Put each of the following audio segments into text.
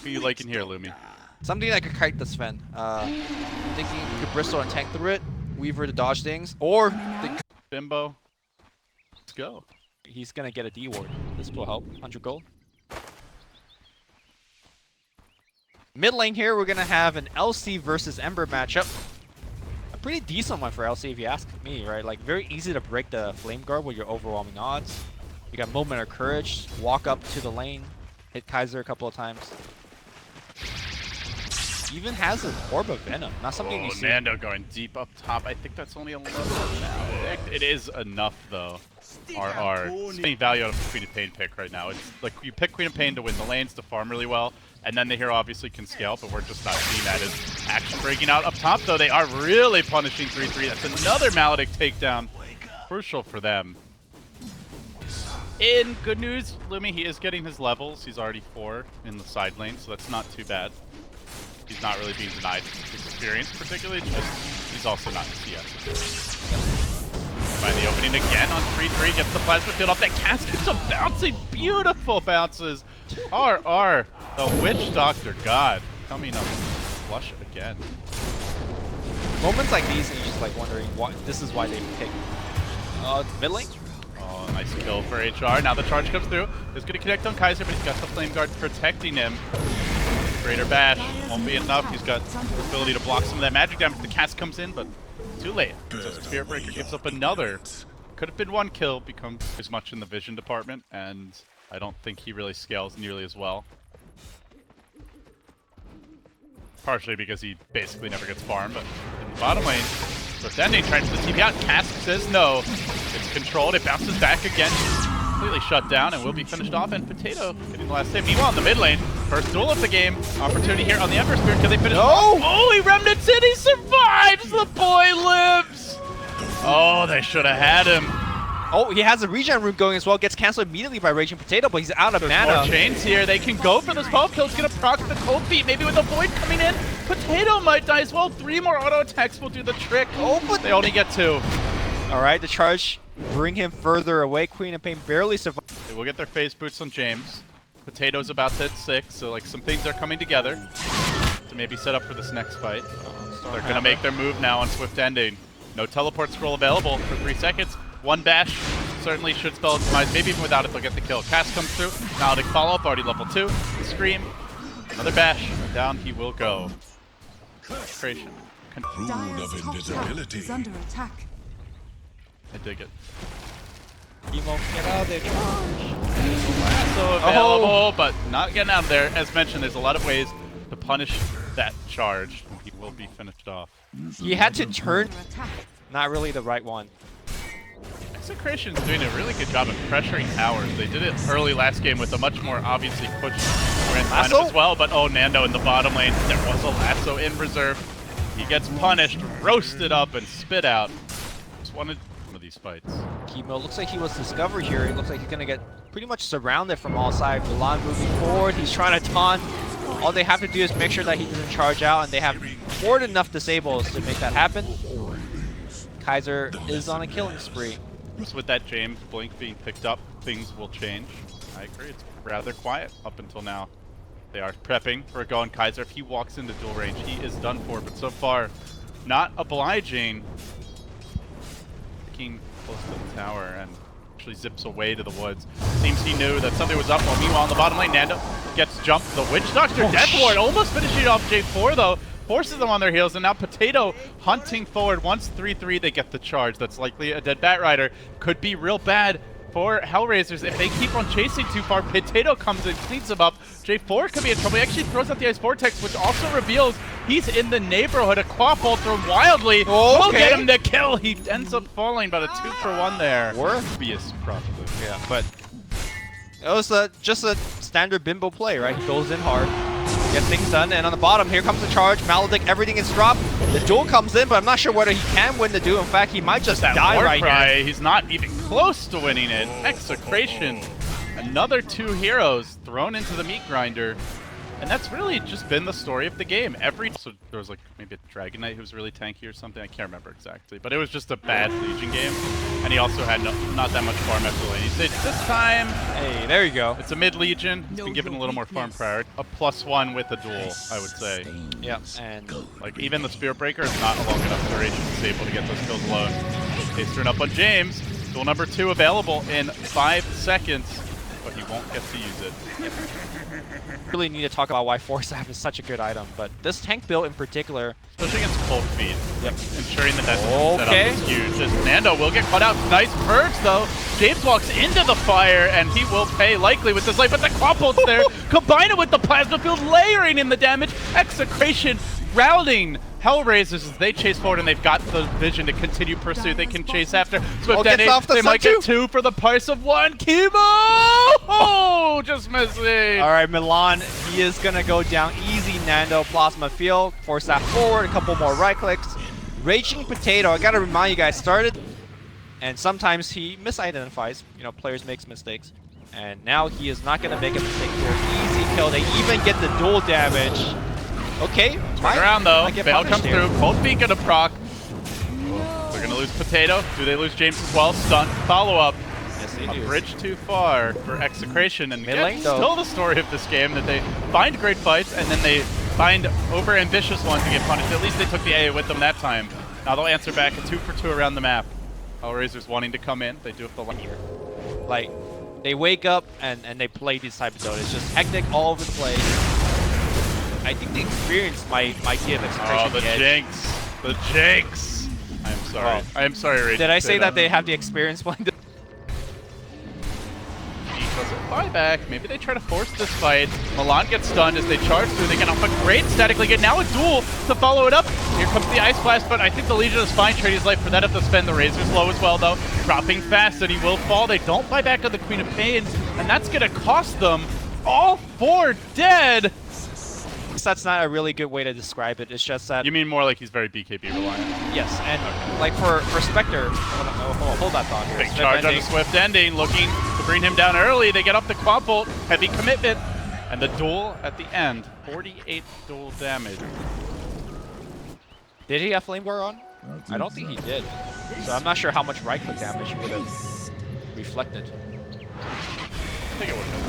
Who you liking here, Lumi? Something that could kite the Sven. Thinking you could bristle and tank through it, Weaver to dodge things, or Bimbo. Let's go. he's gonna get a D ward. This will help. 100 gold. Mid lane here, we're gonna have an LC versus Ember matchup. A pretty decent one for LC if you ask me, right? Like very easy to break the Flame Guard with your overwhelming odds. You got Moment of Courage, walk up to the lane, hit Kaiser a couple of times. Even has an Orb of Venom, not something you see. Nando going deep up top. I think that's only a little now. It is enough though. RR. Spending value out of Queen of Pain pick right now. It's like you pick Queen of Pain to win the lanes, to farm really well, and then the hero obviously can scale, but we're just not seeing that as action breaking out. Up top though, they are really punishing 3-3. That's another Maledict takedown. Crucial for them. In good news, Lumi, he is getting his levels. He's already 4 in the side lane, so that's not too bad. He's not really being denied experience particularly, just he's also not in CS. Find the opening again on 3-3, gets the plasma field off that cast, gets some bouncing, beautiful bounces. RR, the Witch Doctor God, coming up flush again. Moments like these, and you're just like wondering why. This is why they pick mid lane. Oh, nice kill for HR. Now the charge comes through. It's going to connect on Kaiser, but he's got the Flame Guard protecting him. Greater Bash won't be enough. He's got the ability to block some of that magic damage. The cast comes in, but too late. So Spirit Breaker gives up another. Could have been one kill, becomes as much in the vision department, and I don't think he really scales nearly as well. Partially because he basically never gets farmed, but in the bottom lane, Swiftending trying to TP out. Cast says no. It's controlled. It bounces back again. Completely shut down and will be finished off. And Potato getting the last save. Meanwhile, in the mid lane, first duel of the game. Opportunity here on the Ember Spirit. Can they finish? No! Oh, he remnants it. He survives. The boy lives. Oh, they should have had him. Oh, he has a regen room going as well. Gets canceled immediately by Raging Potato, but he's out of mana. More chains here. They can go for this 12 kill. It's going to proc the cold feet. Maybe with the Void coming in. Potato might die as well. 3 more auto attacks will do the trick. Oh, but they only get 2. All right, the charge bring him further away. Queen of Pain barely survived. They will get their phase boots on James. Potato's about to hit 6, so like some things are coming together to maybe set up for this next fight. They're going to make their move now on Swiftending. No teleport scroll available for 3 seconds. 1 bash certainly should spell optimize. Maybe even without it, they'll get the kill. Cast comes through. Maledict follow-up, already level 2. Scream. Another bash. Down he will go. Execration. Rune of invisibility is under attack. I dig it. Emo, get out of there. So available, but not getting out of there. As mentioned, there's a lot of ways to punish that charge. He will be finished off. He had to turn. Not really the right one. Execration is doing a really good job of pressuring towers. They did it early last game with a much more obviously pushed grand lineup as well, but oh, Nando in the bottom lane. There was a lasso in reserve. He gets punished, roasted up, and spit out. Just wanted one of these fights. Chemo looks like he was discovered here. It looks like he's gonna get pretty much surrounded from all sides. Milan moving forward. He's trying to taunt. All they have to do is make sure that he doesn't charge out, and they have more than enough disables to make that happen. Kaiser is on a killing spree. So with that James Blink being picked up, things will change. I agree, it's rather quiet up until now. They are prepping for a go on Kaiser. If he walks into dual range, he is done for, but so far, not obliging. King close to the tower and actually zips away to the woods. Seems he knew that something was up. Well, meanwhile, in the bottom lane, Nando gets jumped. The Witch Doctor Death Ward almost finishing off J4 though. Forces them on their heels, and now Potato hunting forward. Once 3-3, they get the charge. That's likely a dead Bat Rider. Could be real bad for HellRaisers if they keep on chasing too far. Potato comes and cleans them up. J4 could be in trouble. He actually throws out the Ice Vortex, which also reveals he's in the neighborhood. A Claw Bolt thrown wildly. Oh, okay. Will get him to kill. He ends up falling, but a 2-for-1 there. Morpheus, probably. Yeah, but it was just a standard Bimbo play, right? He goes in hard. Get things done, and on the bottom, here comes the charge. Maledict, everything is dropped. The duel comes in, but I'm not sure whether he can win the duel. In fact, he might just die right here. He's not even close to winning it. Execration. Another 2 heroes thrown into the meat grinder. And that's really just been the story of the game. So there was like maybe a Dragon Knight who was really tanky or something. I can't remember exactly, but it was just a bad Legion game. And he also had not that much farm after lane usage. This time, Hey, there you go. it's a mid Legion. He's been given a little more farm priority. A +1 with a duel, I would say. Yep, and Like even the Spirit Breaker is not a long enough duration to be able to get those kills alone. He's turned up on James. Duel number 2 available in 5 seconds, but he won't get to use it. really need to talk about why Force Staff is such a good item, but this tank build in particular, Especially against cold feet. Yep. Ensuring that Okay. setup is huge. As Nando will get caught out. Nice purge though. James walks into the fire and he will pay likely with this life, but the Quampult's there. Combine it with the Plasma Field, layering in the damage. Execration routing HellRaisers as they chase forward, and they've got the vision to continue pursuit. They can chase after. Swift gets ending. off the They might Sun get 2 for the price of 1. Chemo! Oh, just missing. all right, Milan, he is gonna go down easy. Nando, Plasma Field, Force Staff forward, a couple more right clicks. Raging Potato, I gotta remind you guys, started, and sometimes he misidentifies. You know, players makes mistakes. And now he is not gonna make a mistake here. Easy kill. They even get the dual damage. Okay, Turn around though. might get Veil punished comes here. through. Cold feet gonna proc. They're gonna lose Potato. Do they lose James as well? Stun. Follow up. Yes, they A do. bridge too far for Execration, and Mid again, lane, though. still the story of this game that they find great fights and then they find over ambitious ones to get punished. At least they took the A with them that time. Now they'll answer back a 2 for 2 around the map. HellRaisers wanting to come in. They do have the lane here. Like, they wake up and they play these type of Dota. It's just hectic all over the place. I think the experience might give Execration Oh, the the edge. jinx. The jinx. I am sorry. Oh. I am sorry, Rage. Did I say that they have the experience playing? Does a buyback. Maybe they try to force this fight. Milan gets stunned as they charge through. They get off a great static lead. Now a duel to follow it up. Here comes the Ice Blast, but I think the Legion is fine. Trading his life for that if the spend. The Razor's low as well, though. Dropping fast, and he will fall. They don't buy back on the Queen of Pain, and that's going to cost them all 4 dead. That's not a really good way to describe it. It's just that, You mean more like he's very BKB reliant. yes, and like for Spectre, hold that thought here. Big Swift charge on ending. the Swift ending, looking to bring him down early. They get off the Quampult, heavy commitment, and the duel at the end. 48 duel damage. Did he have Flame Guard on? I don't think he did. So I'm not sure how much right click damage he would have reflected. I think it would have.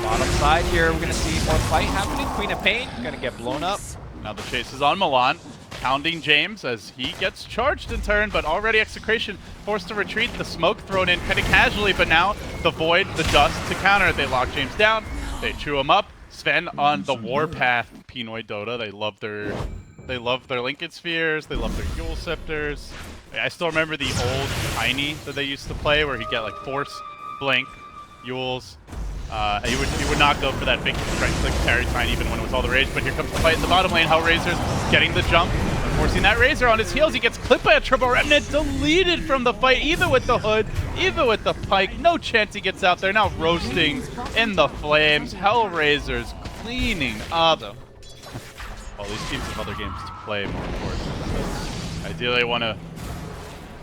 Bottom side here, we're gonna see more fight happening. Queen of Pain gonna get blown up. Now the chase is on Milan, pounding James as he gets charged in turn, but already Execration forced to retreat. The smoke thrown in kind of casually, but now the Void, the Dust to counter. They lock James down, they chew him up. Sven on the Warpath, Pinoy Dota. They love their Lincoln Spheres, they love their Yule Scepters. I still remember the old Tiny that they used to play where he'd get like Force, Blink, Yules. He would not go for that big right-click parry time even when it was all the rage, but here comes the fight in the bottom lane. HellRaisers getting the jump, forcing that Razor on his heels. He gets clipped by a triple remnant, deleted from the fight, even with the hood, even with the pike. No chance he gets out there, now roasting in the flames. HellRaisers cleaning up. All these teams have other games to play, more important. So ideally, I want to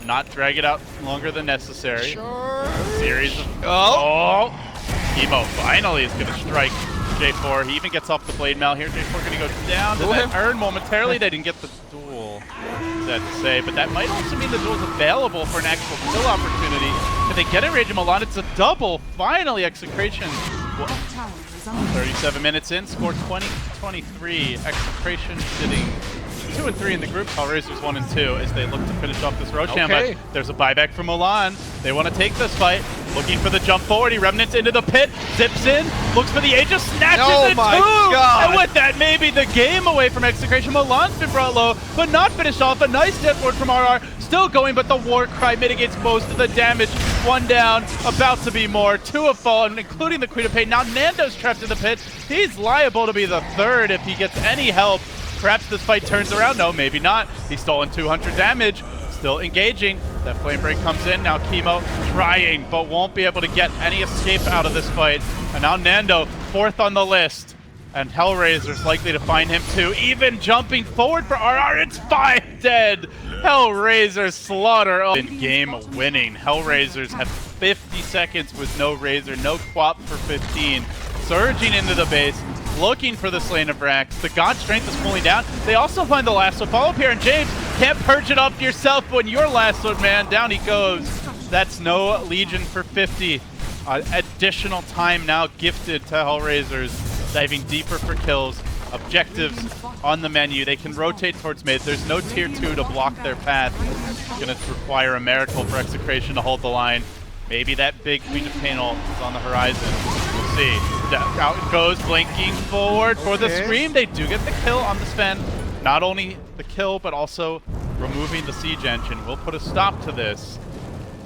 not drag it out longer than necessary. Sure. Series of... Oh! Emo finally is going to strike J4. He even gets off the blade mail here. J4 going to go down to that urn momentarily. They didn't get the duel, sad to say, but that might also mean the duel's available for an actual kill opportunity. If they get a Rage of Milan, it's a double. Finally, Execration. 37 minutes in, score 20-23. Execration sitting 2 and 3 in the group. HellRaisers 1 and 2 as they look to finish off this Roshan. Okay. But there's a buyback from Milan. They want to take this fight. Looking for the jump forward. He remnants into the pit, zips in, looks for the Aegis, snatches Oh it my too! God. And with that, maybe the game away from Execration. Milan's been brought low, but not finished off. A nice death ward from RR. Still going, but the war cry mitigates most of the damage. 1 down, about to be more. 2 have fallen, including the Queen of Pain. Now Nando's trapped in the pit. He's liable to be the 3rd if he gets any help. Perhaps this fight turns around. No, maybe not. He's stolen 200 damage. Still engaging. That flame break comes in. Now Chemo trying, but won't be able to get any escape out of this fight. And now Nando, 4th on the list. And HellRaisers likely to find him too. Even jumping forward for RR. It's 5 dead. HellRaisers slaughter. In game winning. HellRaisers have 50 seconds with no Razor, no Quap for 15. surging into the base, looking for this lane of Rax. The God Strength is pulling down. They also find the lasso. Follow up here, and James can't purge it off yourself when you're lassoed, man. Down he goes. That's no Legion for 50. Additional time now gifted to HellRaisers, diving deeper for kills. Objectives on the menu. They can rotate towards mid. There's no tier 2 to block their path. It's going to require a miracle for Execration to hold the line. Maybe that big Queen of Panel is on the horizon. We'll see. Out it goes, blinking forward for the Scream. They do get the kill on the Sven. Not only the kill, but also removing the siege engine. We'll put a stop to this.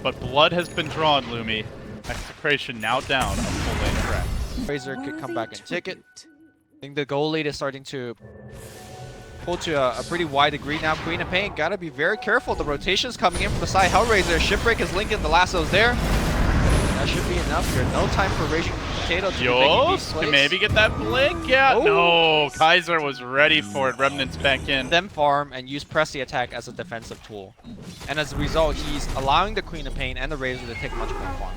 But blood has been drawn, Lumi. Execration now down a full lane of Rax. Razor could come back and take it. I think the goal lead is starting to pull to a pretty wide degree now. Queen of Pain, gotta be very careful. The rotation's coming in from the side. HellRaiser, Shipbreak is linking, the lasso's there. That should be enough here. No time for Raging Potato to be making these plays. Can maybe get that blink? Yeah, Oh. no. Kaiser was ready for it. Remnant's back in. Them farm and use Press the Attack as a defensive tool. And as a result, he's allowing the Queen of Pain and the Razor to take much more farm.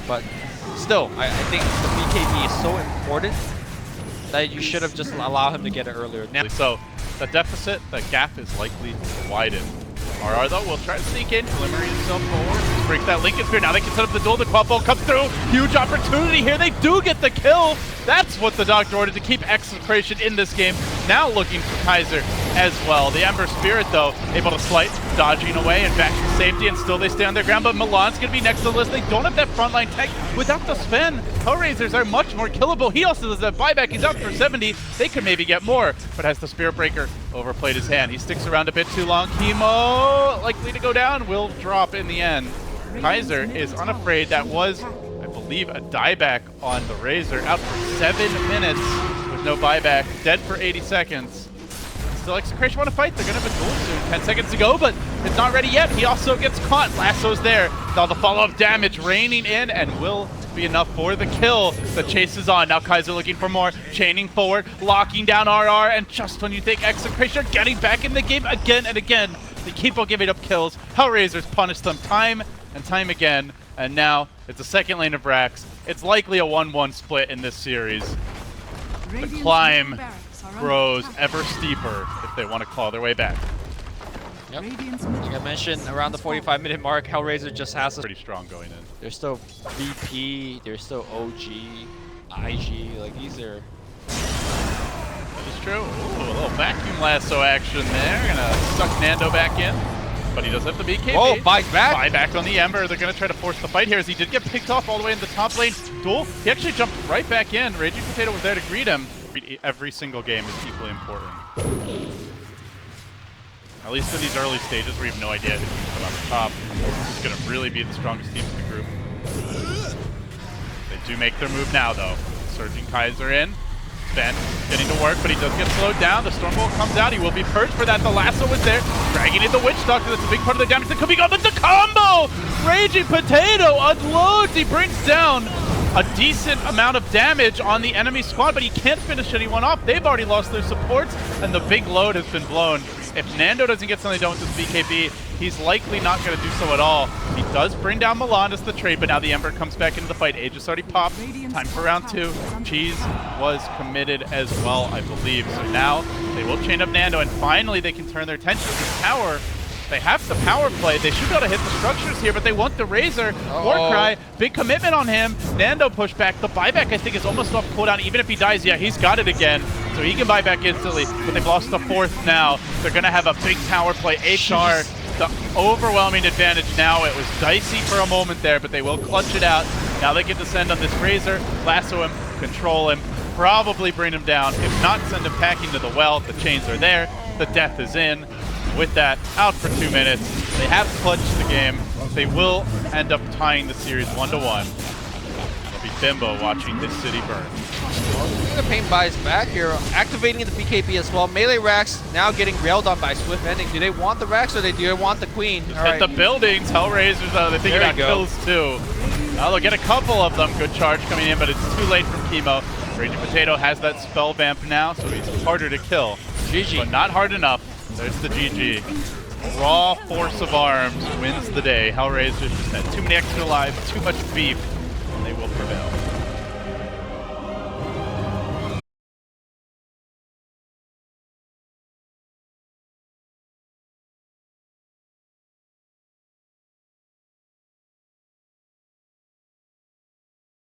But still, I think the BKB is so important that you should have just allowed him to get it earlier. Now, So the deficit, the gap is likely to widen. RR though will try to sneak in, glimmering himself forward, break that Lincoln Spear. Now they can set up the duel, the quad ball comes through. Huge opportunity here, they do get the kill. That's what the Doctor ordered, to keep Execration in this game. Now looking for Kaiser as well. The Ember Spirit though, able to slice, dodging away and back to safety, and still they stay on their ground, but Milan's gonna be next to the list. They don't have that frontline tech. Without the Sven, HellRaisers are much more killable. He also does that buyback, he's out for 70. They could maybe get more, but has the Spirit Breaker overplayed his hand. He sticks around a bit too long. Chemo, likely to go down, will drop in the end. Kaiser is unafraid. That was, I believe, a dieback on the Razor. Out for 7 minutes with no buyback. Dead for 80 seconds. Still Execration want to fight. They're going to have a duel soon. 10 seconds to go, but it's not ready yet. He also gets caught. Lasso's there. Now the follow-up damage raining in and will be enough for the kill. The chase is on. Now Kaiser looking for more. Chaining forward, locking down RR, and just when you think Execration are getting back in the game again and again, they keep on giving up kills. HellRaisers punish them time and time again, and now it's a second lane of Rax. It's likely a 1-1 split in this series. The climb grows ever steeper if they want to claw their way back. yep. Like I mentioned, around the 45-minute mark, HellRaiser just has a Pretty strong going in. There's still VP, there's still OG, IG, like these are... That is true. Ooh, a little vacuum lasso action there. Gonna suck Nando back in. But he does have the BKB. Oh, buy back! Buy back on the Ember. They're gonna try to force the fight here as he did get picked off all the way in the top lane. Duel, he actually jumped right back in. Raging Potato was there to greet him. Every single game is equally important. At least in these early stages where you have no idea who's going to come out the top. Who's going to really be the strongest team in the group. They do make their move now, though. Surging Kaiser in. Ben getting to work, but he does get slowed down. The Stormbolt comes out. He will be purged for that. The lasso was there. Dragging in the Witch Doctor. That's a big part of the damage that could be gone. But the combo! Raging Potato unloads. He brings down a decent amount of damage on the enemy squad, but he can't finish anyone off. They've already lost their supports, and the big load has been blown. If Nando doesn't get something done with this BKB, he's likely not going to do so at all. He does bring down Milan as the trade, but now the Ember comes back into the fight. Aegis already popped. Time for round 2. Cheese was committed as well, I believe. So now they will chain up Nando, and finally they can turn their attention to this tower. They have the power play. They should be able to hit the structures here, but they want the Razor. Warcry, big commitment on him. Nando push back. The buyback, I think, is almost off cooldown. Even if he dies, yeah, he's got it again. So he can buy back instantly, but they've lost the 4th now. They're going to have a big power play. HR, the overwhelming advantage now. It was dicey for a moment there, but they will clutch it out. Now they can descend on this Razor, lasso him, control him, probably bring him down. If not, send him packing to the well. The chains are there. The death is in. With that, out for 2 minutes. They have clutched the game. They will end up tying the series 1-1. It'll be Bimbo watching this city burn. The Pain buys back here, activating the BKB as well. Melee Rax now getting railed on by Swift Ending. Do they want the Rax or do they want the Queen? Just hit the buildings. HellRaisers, they think about kills too. Now they'll get a couple of them. Good charge coming in, but it's too late from Chemo. Raging Potato has that spell vamp now, so he's harder to kill. GG. But not hard enough. There's the GG. Raw force of arms wins the day. HellRaisers just had too many extra lives, too much beef, and they will prevail.